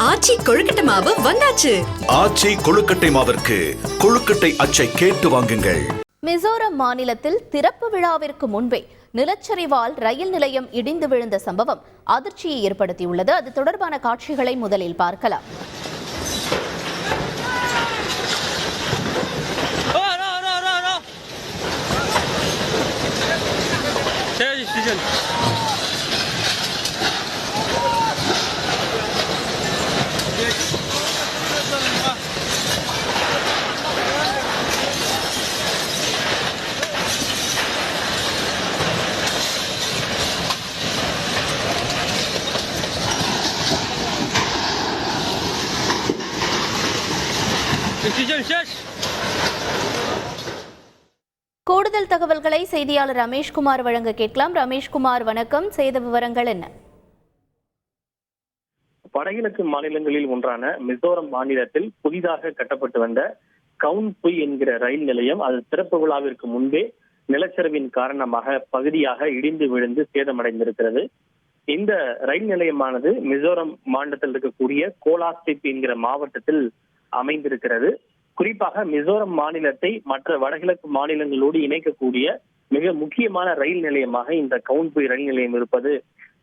ஆச்சி கொழுக்கட்டை மாவு வந்தாச்சு. ஆச்சி கொழுக்கட்டை மாவிற்கு கொழுக்கட்டை அச்சை கேட்டு வாங்குங்கள். மிசோரம் மாநிலத்தில் திறப்பு விழாவிற்கு முன்பே நிலச்சரிவால் ரயில் நிலையம் இடிந்து விழுந்த சம்பவம் அதிர்ச்சியை ஏற்படுத்தியுள்ளது. அது தொடர்பான காட்சிகளை முதலில் பார்க்கலாம். கூடுதல் தகவல்களை செய்தியாளர் ரமேஷ்குமார் வழங்க கேட்கலாம். ரமேஷ்குமார், வணக்கம். செய்த விவரங்கள் என்ன? வடகிழக்கு மாநிலங்களில் ஒன்றான மிசோரம் மாநிலத்தில் புதிதாக கட்டப்பட்டு வந்த கவுன்புய் என்கிற ரயில் நிலையம் அது திறப்பு விழாவிற்கு முன்பே நிலச்சரிவின் காரணமாக பகுதியாக இடிந்து விழுந்து சேதமடைந்திருக்கிறது. இந்த ரயில் நிலையமானது மிசோரம் மாநிலத்தில் இருக்கக்கூடிய கோலாசிப் என்கிற மாவட்டத்தில் அமைந்திருக்கிறது. குறிப்பாக மிசோரம் மாநிலத்தை மற்ற வடகிழக்கு மாநிலங்களோடு இணைக்கக்கூடிய மிக முக்கியமான ரயில் நிலையமாக இந்த கவுன்புய் ரயில் நிலையம் இருப்பது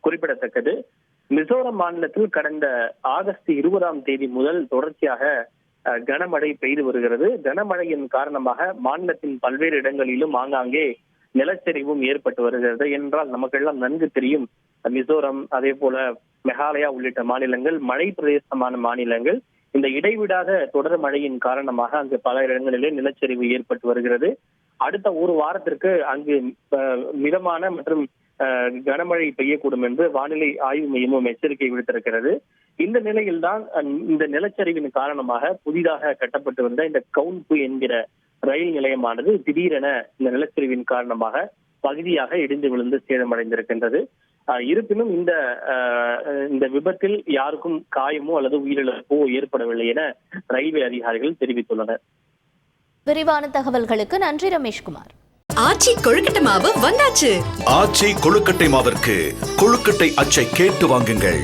குறிப்பிடத்தக்கது. மிசோரம் மாநிலத்தில் கடந்த ஆகஸ்ட் 20ஆம் தேதி முதல் தொடர்ச்சியாக கனமழை பெய்து வருகிறது. கனமழையின் காரணமாக மாநிலத்தின் பல்வேறு இடங்களிலும் ஆங்காங்கே நிலச்சரிவும் ஏற்பட்டு வருகிறது. என்றால் நமக்கெல்லாம் நன்கு தெரியும், மிசோரம் அதே போல மெகாலயா உள்ளிட்ட மாநிலங்கள் மழை பிரதேசமான மாநிலங்கள். இந்த இடைவிடாத தொடர் மழையின் காரணமாக அங்கு பல இடங்களிலே நிலச்சரிவு ஏற்பட்டு வருகிறது. அடுத்த ஒரு வாரத்திற்கு அங்கு மிதமான மற்றும் கனமழை பெய்யக்கூடும் என்று வானிலை ஆய்வு மையமும் எச்சரிக்கை விடுத்திருக்கிறது. இந்த நிலையில்தான் இந்த நிலச்சரிவின் காரணமாக புதிதாக கட்டப்பட்டு வந்த இந்த கவுன்புய் என்கிற ரயில் நிலையமானது திடீரென இந்த நிலச்சரிவின் காரணமாக பகுதியாக இடிந்து விழுந்து சேதமடைந்திருக்கின்றது. இருப்பினும் இந்த விபத்தில் யாருக்கும் காயமோ அல்லது உயிரிழப்போ ஏற்படவில்லை என ரயில்வே அதிகாரிகள் தெரிவித்துள்ளனர். விரிவான தகவல்களுக்கு நன்றி ரமேஷ்குமார். ஆச்சி கொழுக்கட்டை மாவு வந்தாச்சு. ஆச்சி கொழுக்கட்டை மாவிற்கு கொழுக்கட்டை அச்சை கேட்டு வாங்குங்கள்.